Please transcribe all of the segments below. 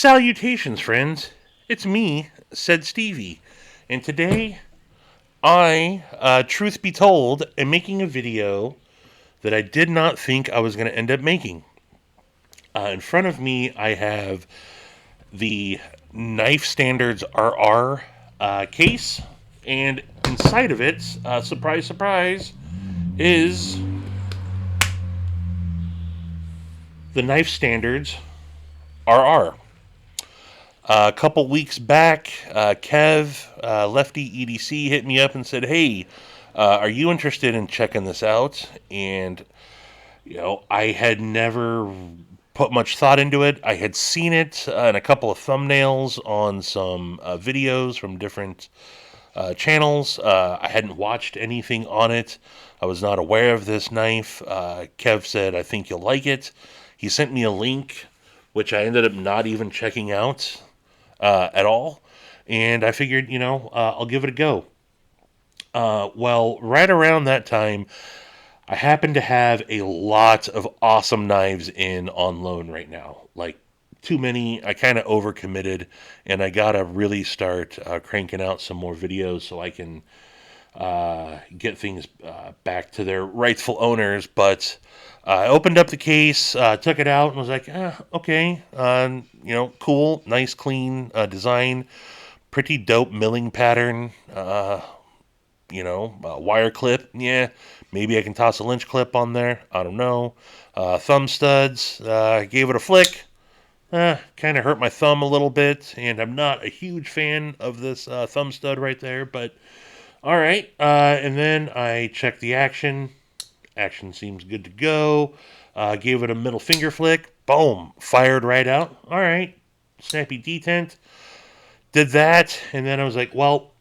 Salutations, friends. It's me, said Stevie. And today, truth be told, am making a video that I did not think I was going to end up making. In front of me, I have the Knife Standards RR case. And inside of it, surprise, surprise, is the Knife Standards RR. A couple weeks back, Kev, Lefty EDC, hit me up and said, "Hey, are you interested in checking this out?" And I had never put much thought into it. I had seen it in a couple of thumbnails on some videos from different channels. I hadn't watched anything on it. I was not aware of this knife. Kev said, "I think you'll like it." He sent me a link, which I ended up not even checking out at all. And I figured, I'll give it a go. Well, right around that time, I happen to have a lot of awesome knives in on loan right now. Like, too many. I kind of overcommitted, and I gotta really start cranking out some more videos so I can get things back to their rightful owners. But I opened up the case, took it out, and was like, okay, cool, nice, clean design, pretty dope milling pattern. Wire clip, yeah, maybe I can toss a lynch clip on there. I don't know. Thumb studs, gave it a flick. Kind of hurt my thumb a little bit, and I'm not a huge fan of this thumb stud right there, but all right. And then I checked the action. Action seems good to go. Gave it a middle finger flick. Boom. Fired right out. All right. Snappy detent. Did that. And then I was like, well,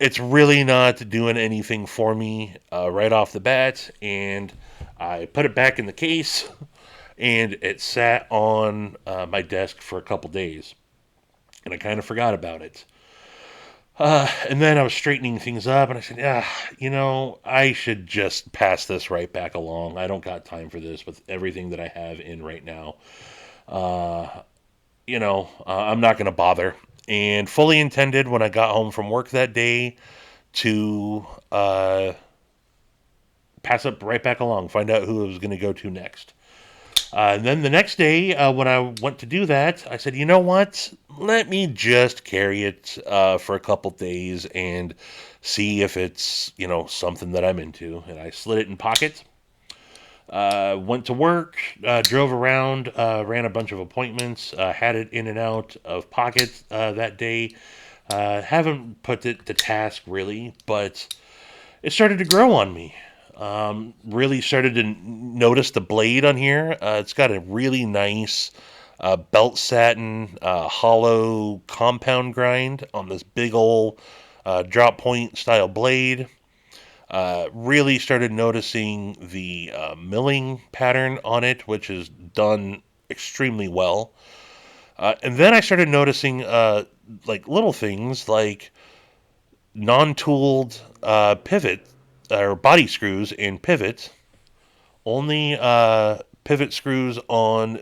it's really not doing anything for me right off the bat. And I put it back in the case. And it sat on my desk for a couple days. And I kind of forgot about it. And then I was straightening things up, and I said, I should just pass this right back along. I don't got time for this with everything that I have in right now. I'm not going to bother. And fully intended when I got home from work that day to pass it right back along, find out who it was going to go to next. And then the next day, when I went to do that, I said, you know what? Let me just carry it for a couple days and see if it's, something that I'm into. And I slid it in pocket. Went to work, drove around, ran a bunch of appointments, had it in and out of pocket that day. Haven't put it to task really, but it started to grow on me. Really started to notice the blade on here. It's got a really nice belt satin hollow compound grind on this big old drop point style blade. Really started noticing the milling pattern on it, which is done extremely well. And then I started noticing like little things like non-tooled pivot or body screws and pivot. Only pivot screws on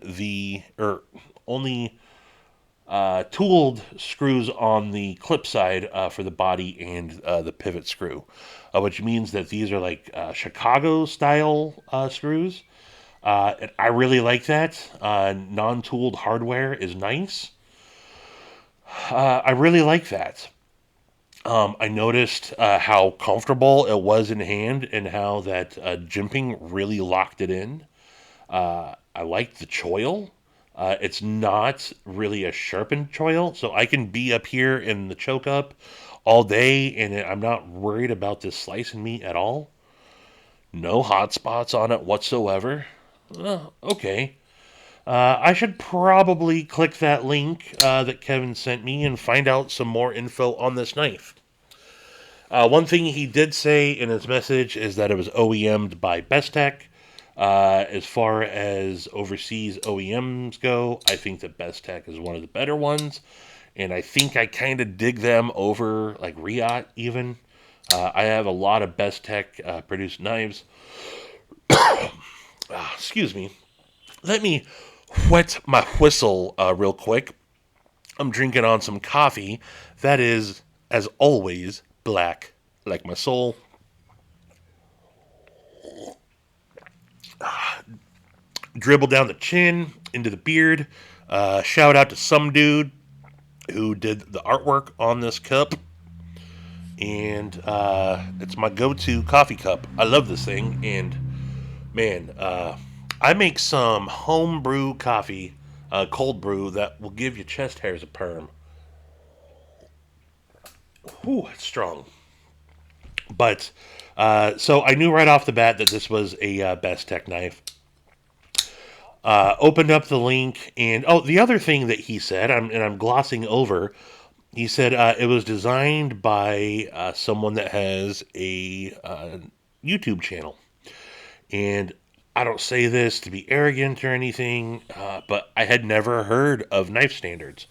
or only tooled screws on the clip side for the body and the pivot screw, which means that these are like Chicago style screws. And I really like that. Non-tooled hardware is nice. I really like that. I noticed how comfortable it was in hand and how that jimping really locked it in. I like the choil. It's not really a sharpened choil, so I can be up here in the choke up all day and I'm not worried about this slicing meat at all. No hot spots on it whatsoever. Okay. I should probably click that link that Kevin sent me and find out some more info on this knife. One thing he did say in his message is that it was OEM'd by Bestech. As far as overseas OEMs go, I think that Bestech is one of the better ones, and I think I kind of dig them over like Riot even. I have a lot of Bestech produced knives. Excuse me. Let me wet my whistle real quick. I'm drinking on some coffee that is, as always, black, like my soul. Dribble down the chin, into the beard. Shout out to some dude who did the artwork on this cup. And it's my go to coffee cup. I love this thing. And man, I make some homebrew coffee, cold brew, that will give you chest hairs a perm. Whew, it's strong. But so I knew right off the bat that this was a Best Tech knife. Opened up the link, and oh, the other thing that he said, and I'm glossing over, he said it was designed by someone that has a YouTube channel. And I don't say this to be arrogant or anything, but I had never heard of knife standards.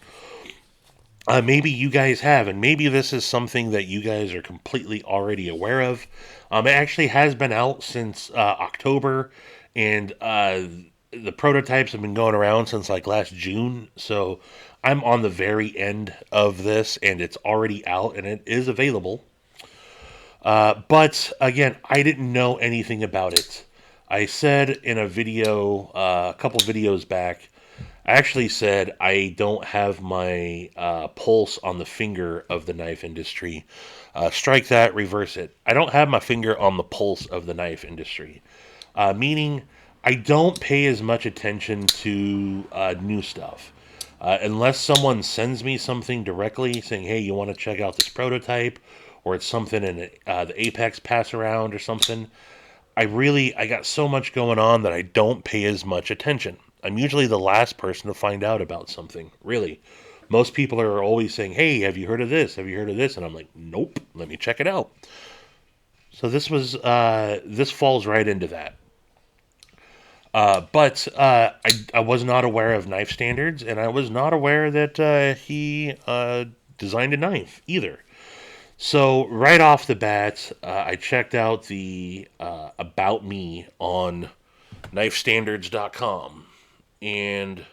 Maybe you guys have, and maybe this is something that you guys are completely already aware of. It actually has been out since October, and the prototypes have been going around since like last June. So I'm on the very end of this, and it's already out, and it is available. But again, I didn't know anything about it. I said in a video, a couple videos back, I actually said I don't have my pulse on the finger of the knife industry. Strike that, reverse it. I don't have my finger on the pulse of the knife industry, meaning I don't pay as much attention to new stuff. Unless someone sends me something directly saying, hey, you want to check out this prototype, or it's something in the Apex pass around or something, I got so much going on that I don't pay as much attention. I'm usually the last person to find out about something, really. Most people are always saying, hey, have you heard of this? Have you heard of this? And I'm like, nope, let me check it out. So this falls right into that. But I was not aware of knife standards, and I was not aware that he designed a knife either. So right off the bat, I checked out the About Me on knifestandards.com, and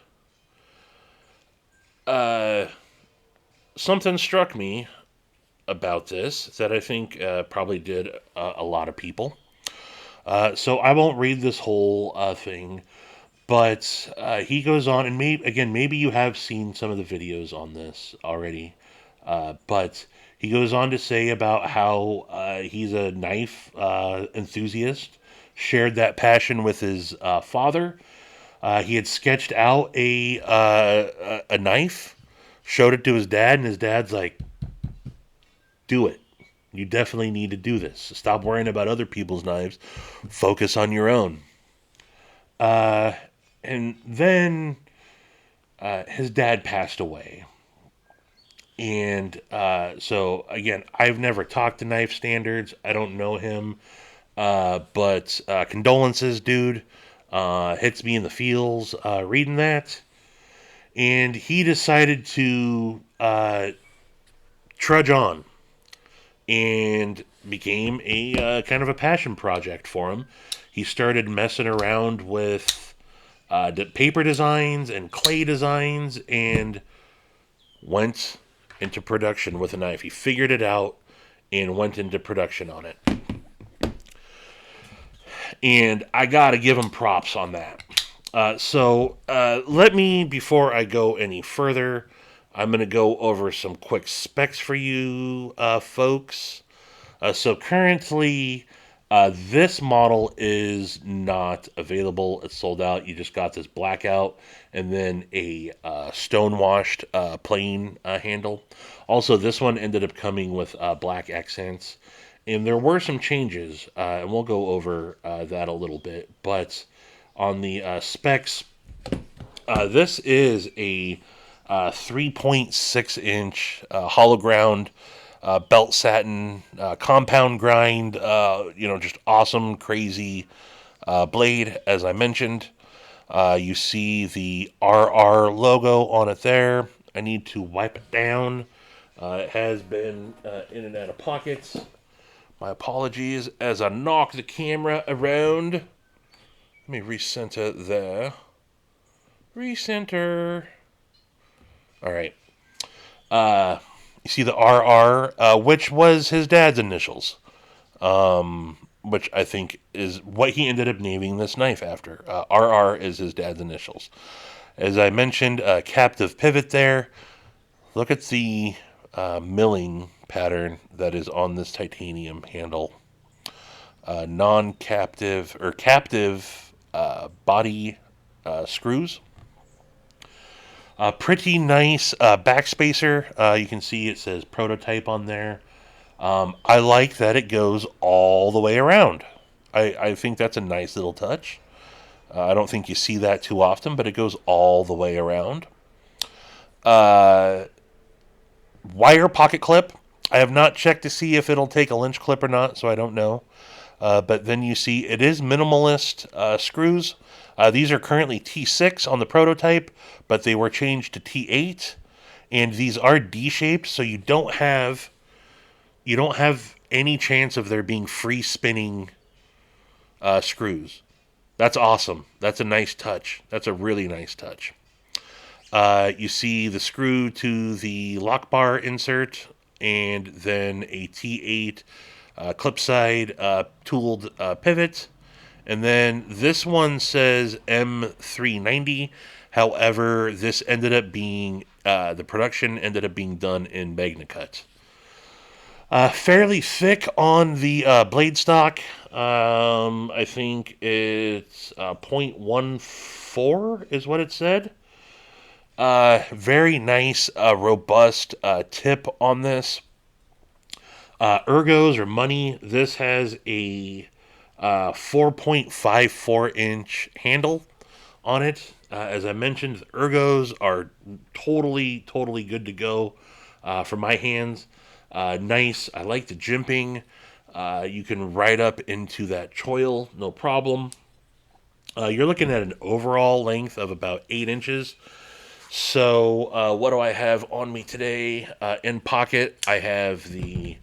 uh, something struck me about this that I think probably did a lot of people. So I won't read this whole thing, but he goes on, and maybe you have seen some of the videos on this already, but he goes on to say about how he's a knife enthusiast, shared that passion with his father. He had sketched out a knife, showed it to his dad, and his dad's like, "Do it. You definitely need to do this. Stop worrying about other people's knives. Focus on your own." Uh, and then his dad passed away. And so, again, I've never talked to Knife Standards. I don't know him. But condolences, dude. Hits me in the feels reading that. And he decided to trudge on and became a kind of a passion project for him. He started messing around with paper designs and clay designs and went into production with a knife. He figured it out and went into production on it. And I got to give him props on that. Let me, before I go any further, I'm going to go over some quick specs for you folks. So currently, this model is not available. It's sold out. You just got this blackout and then a stone-washed plain handle. Also, this one ended up coming with black accents. And there were some changes, and we'll go over that a little bit. But on the specs, this is a 3.6 inch hollow ground belt satin compound grind, just awesome, crazy blade, as I mentioned. You see the RR logo on it there. I need to wipe it down. It has been in and out of pockets. My apologies as I knock the camera around. Let me recenter there. Recenter. All right. You see the RR, which was his dad's initials, which I think is what he ended up naming this knife after. RR is his dad's initials. As I mentioned, captive pivot there. Look at the milling pattern that is on this titanium handle. Non-captive or captive body screws. Pretty nice backspacer. You can see it says prototype on there. I like that it goes all the way around. I think that's a nice little touch. I don't think you see that too often, but it goes all the way around. Wire pocket clip. I have not checked to see if it'll take a lynch clip or not, so I don't know. But then you see it is minimalist screws. These are currently T6 on the prototype, but they were changed to T8, and these are D-shaped, so you don't have any chance of there being free spinning screws. That's awesome. That's a nice touch. That's a really nice touch. You see the screw to the lock bar insert, and then a T8 clip side tooled pivot. And then this one says M390. However, this ended up being, the production ended up being done in MagnaCut. Fairly thick on the blade stock. I think it's 0.14 is what it said. Very nice, robust tip on this. Ergos or money. This has a 4.54 inch handle on it. As I mentioned, the ergos are totally good to go for my hands. Nice. I like the jimping. You can ride up into that choil, no problem. You're looking at an overall length of about 8 inches. So what do I have on me today? In pocket, I have the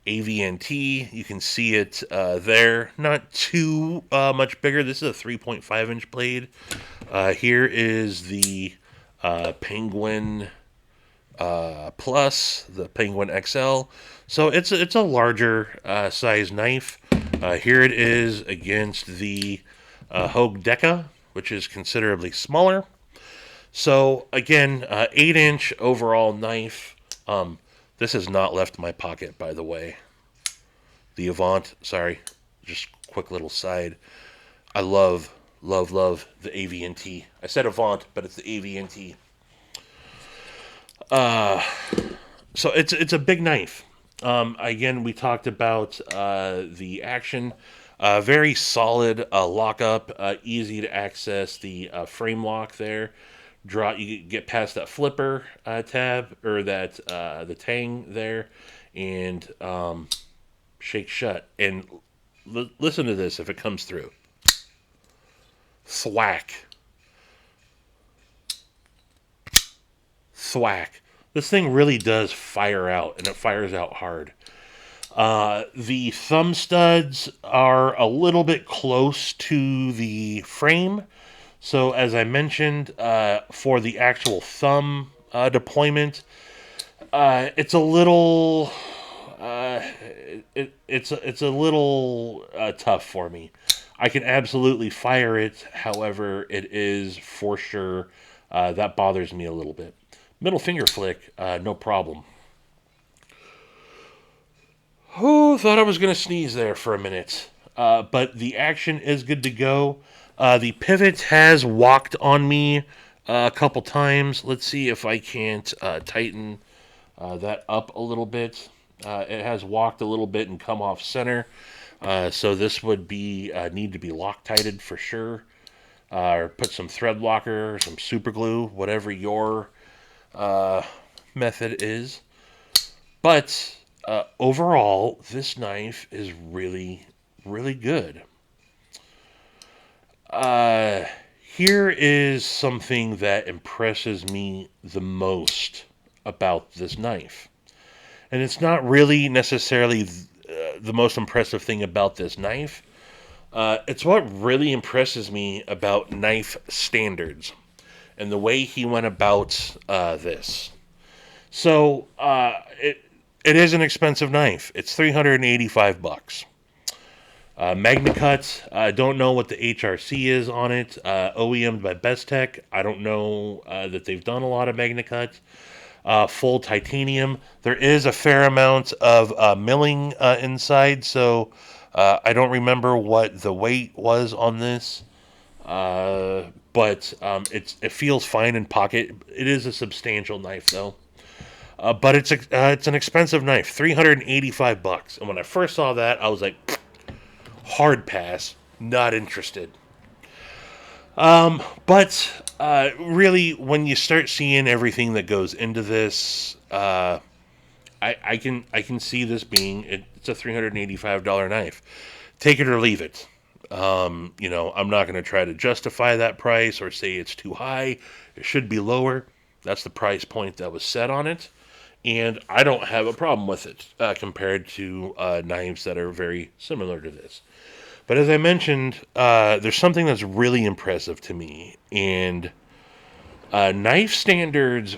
AVNT. You can see it there. Not too much bigger. This is a 3.5 inch blade. Here is the Penguin Plus, the Penguin XL. So it's a larger size knife. Here it is against the Hogue Deca, which is considerably smaller. So again, 8 inch overall knife. This has not left my pocket, by the way. The Avant, sorry, just quick little side. I love the AVNT. I said Avant, but it's the AVNT. So it's a big knife. Again, we talked about the action. Very solid lockup, easy to access the frame lock there. You get past that flipper tab or that the tang there, and shake shut. And listen to this if it comes through. Thwack. Thwack. This thing really does fire out, and it fires out hard. The thumb studs are a little bit close to the frame. So as I mentioned, for the actual thumb deployment, it's a little it's a little tough for me. I can absolutely fire it. However, it is for sure that bothers me a little bit. Middle finger flick, no problem. Oh, thought I was going to sneeze there for a minute. But the action is good to go. The pivot has walked on me a couple times. Let's see if I can't tighten that up a little bit. It has walked a little bit and come off center. So this would be need to be Loctited for sure. Or put some thread locker, some super glue, whatever your method is. But overall, this knife is really good. Here is something that impresses me the most about this knife. And it's not really necessarily the most impressive thing about this knife. It's what really impresses me about knife standards and the way he went about this. So it is an expensive knife. It's $385. MagnaCut, I don't know what the HRC is on it. OEM'd by Bestech. I don't know that they've done a lot of MagnaCut. Full titanium. There is a fair amount of milling inside, so I don't remember what the weight was on this. But it feels fine in pocket. It is a substantial knife, though. But it's an expensive knife, $385. And when I first saw that, I was like, hard pass, not interested. But really, when you start seeing everything that goes into this, I can see this being it's a $385 knife. Take it or leave it. I'm not going to try to justify that price or say it's too high. It should be lower. That's the price point that was set on it, and I don't have a problem with it compared to knives that are very similar to this. But as I mentioned, there's something that's really impressive to me, and Knife Standards,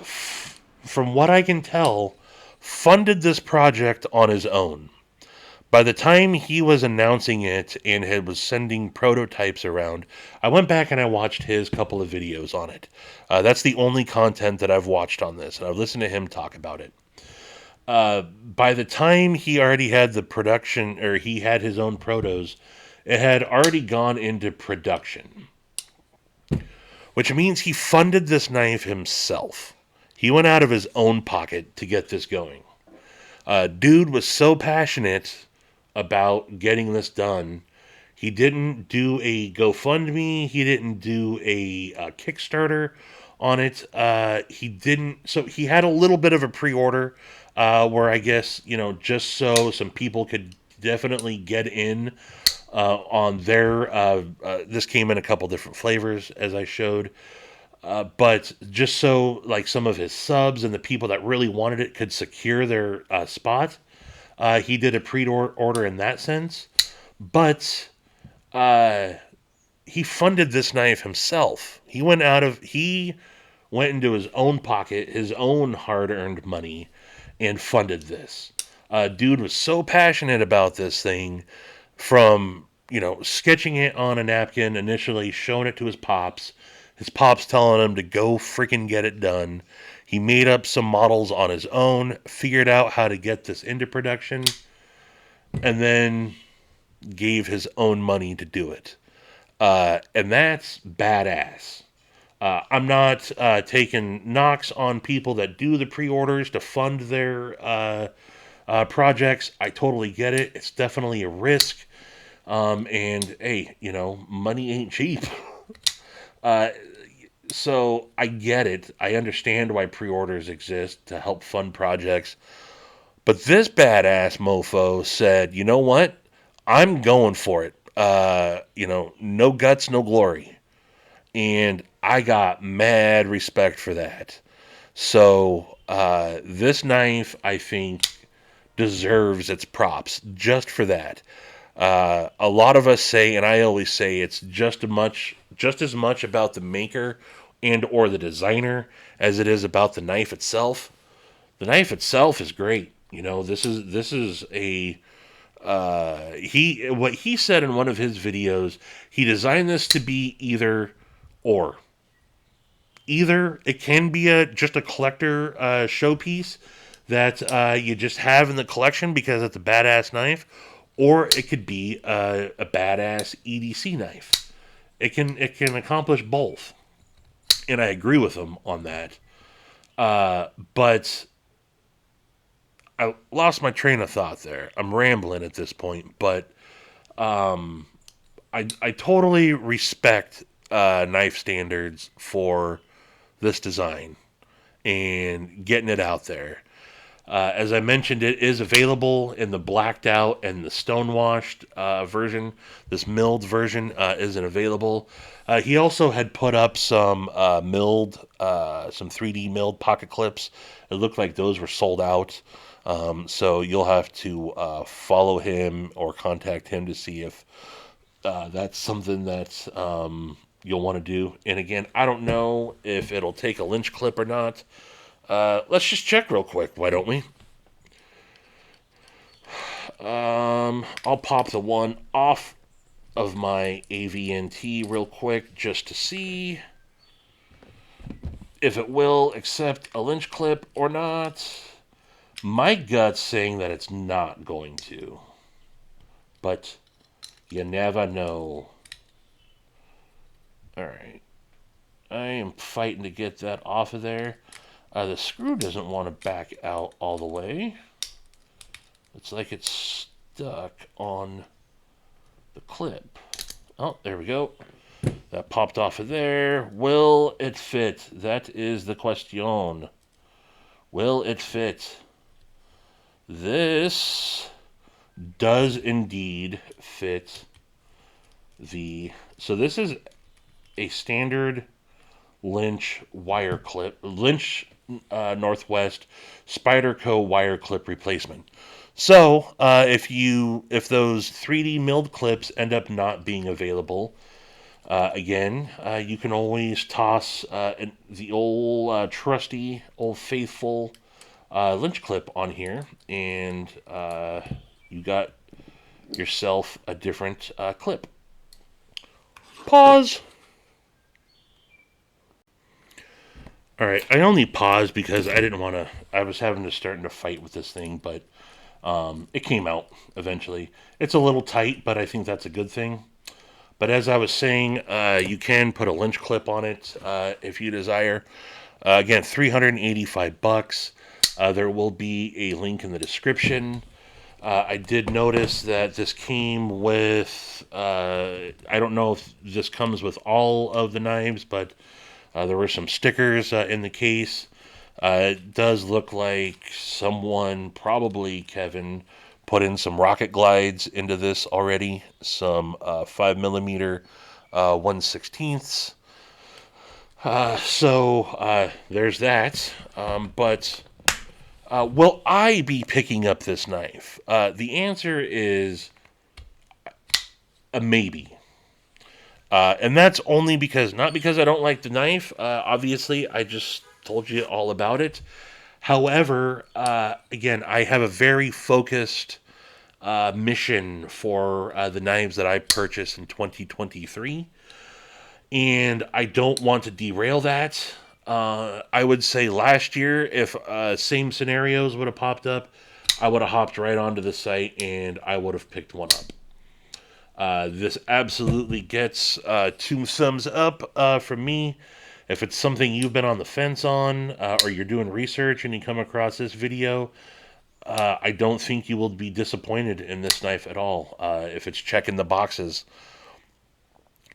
from what I can tell, funded this project on his own. By the time he was announcing it and was sending prototypes around, I went back and I watched his couple of videos on it. That's the only content that I've watched on this, and I've listened to him talk about it. By the time he already had the production, or he had his own protos, it had already gone into production, which means he funded this knife himself. He went out of his own pocket to get this going. Dude was so passionate about getting this done. He didn't do a GoFundMe. He didn't do a Kickstarter on it. He didn't. So he had a little bit of a pre-order where I guess, just so some people could definitely get in on their. This came in a couple different flavors, as I showed. But just so like some of his subs and the people that really wanted it could secure their spot, he did a pre-order in that sense. But he funded this knife himself. He went into his own pocket, his own hard-earned money, and funded this. Dude was so passionate about this thing, from sketching it on a napkin initially, showing it to his pops telling him to go freaking get it done. He made up some models on his own, figured out how to get this into production, and then gave his own money to do it. And that's badass. I'm not taking knocks on people that do the pre-orders to fund their projects. I totally get it. It's definitely a risk. And hey, money ain't cheap. So I get it. I understand why pre-orders exist to help fund projects. But this badass mofo said, you know what? I'm going for it. No guts, no glory. And I got mad respect for that. So this knife, I think, deserves its props just for that. A lot of us say, and I always say, it's just as much about the maker and or the designer as it is about the knife itself. The knife itself is great. This is a what he said in one of his videos. He designed this to be either or. Either it can be just a collector showpiece that you just have in the collection because it's a badass knife, or it could be a badass EDC knife. It can accomplish both, and I agree with him on that. But I lost my train of thought there. I'm rambling at this point, but I totally respect Knife Standards for this design and getting it out there. As I mentioned, it is available in the blacked out and the stonewashed version. This milled version isn't available. He also had put up some some 3D milled pocket clips. It looked like those were sold out. So you'll have to follow him or contact him to see if that's something that you'll want to do. And again, I don't know if it'll take a lynch clip or not. Let's just check real quick. Why don't we? I'll pop the one off of my AVNT real quick just to see if it will accept a lynch clip or not. My gut's saying that it's not going to, but you never know. All right, I am fighting to get that off of there. The screw doesn't want to back out all the way. It's like it's stuck on the clip. Oh, there we go. That popped off of there. Will it fit? That is the question. Will it fit? This does indeed fit the... So this is a standard Lynch wire clip. Lynch Northwest Spyderco wire clip replacement. So if those 3D milled clips end up not being available, again, you can always toss the old trusty, old faithful lynch clip on here, and you got yourself a different clip. Pause. All right, I only paused because I didn't want to. I was having to start to fight with this thing, but it came out eventually. It's a little tight, but I think that's a good thing. But as I was saying, you can put a lynch clip on it if you desire. Again, $385. There will be a link in the description. I did notice that this came with. I don't know if this comes with all of the knives, but there were some stickers in the case. It does look like someone, probably Kevin, put in some rocket glides into this already. Some 5mm 1/16. So there's that. But will I be picking up this knife? The answer is a maybe. And that's only because, not because I don't like the knife. Obviously, I just told you all about it. However, again, I have a very focused mission for the knives that I purchased in 2023. And I don't want to derail that. I would say last year, if same scenarios would have popped up, I would have hopped right onto the site and I would have picked one up. This absolutely gets 2 thumbs up from me. If it's something you've been on the fence on, or you're doing research and you come across this video, I don't think you will be disappointed in this knife at all, if it's checking the boxes.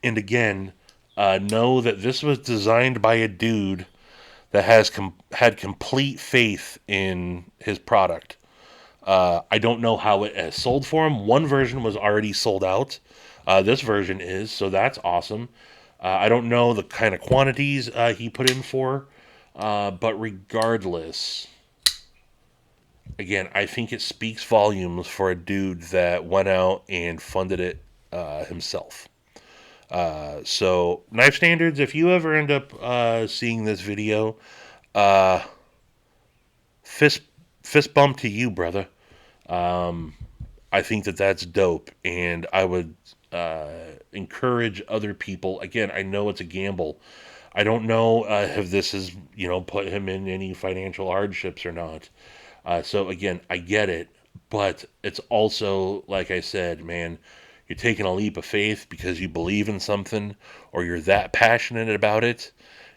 And again, know that this was designed by a dude that has had complete faith in his product. I don't know how it has sold for him. One version was already sold out. This version is, so that's awesome. I don't know the kind of quantities he put in for, but regardless, again, I think it speaks volumes for a dude that went out and funded it himself. So, Knife Standards, if you ever end up seeing this video, uh, fist fist bump to you, brother. I think that that's dope, and I would encourage other people. Again, I know it's a gamble. I don't know if this has put him in any financial hardships or not. So again, I get it, but it's also like I said, man. You're taking a leap of faith because you believe in something or you're that passionate about it.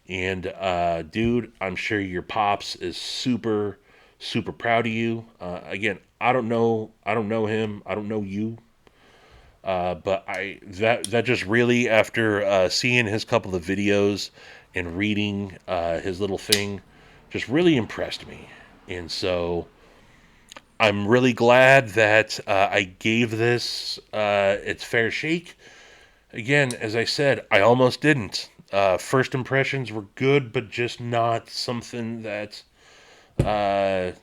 And dude, I'm sure your pops is super, super proud of you. Again, I don't know him, I don't know you, but that just really, after seeing his couple of videos and reading his little thing, just really impressed me. And so I'm really glad that I gave this its fair shake. Again, as I said, I almost didn't. First impressions were good, but just not something that I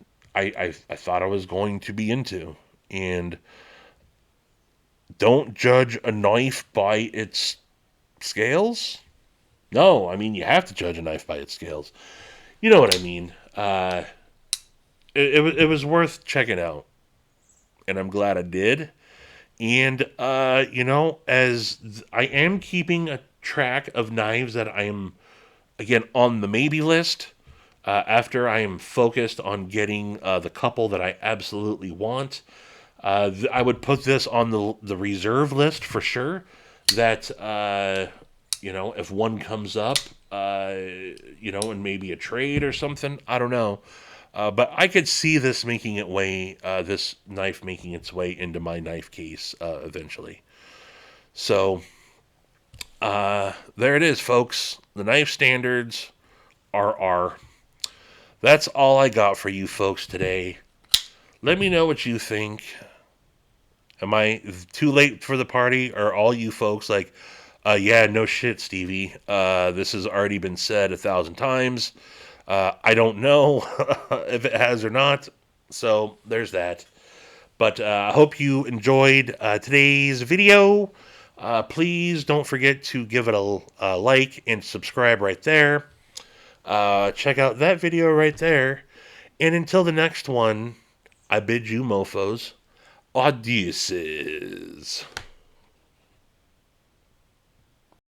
thought I was going to be into. And don't judge a knife by its scales. No, I mean, you have to judge a knife by its scales. You know what I mean. It was worth checking out, and I'm glad I did. And, I am keeping a track of knives that I am, again, on the maybe list. After I am focused on getting the couple that I absolutely want, I would put this on the reserve list for sure. That if one comes up, and maybe a trade or something, I don't know. But I could see this knife making its way into my knife case eventually. So there it is, folks. The knife standards are. That's all I got for you folks today. Let me know what you think. Am I too late for the party? Or all you folks like, yeah, no shit, Stevie. This has already been said 1,000 times. I don't know if it has or not. So there's that. But I hope you enjoyed today's video. Please don't forget to give it a like and subscribe right there. Check out that video right there. And until the next one, I bid you mofos, adeuces.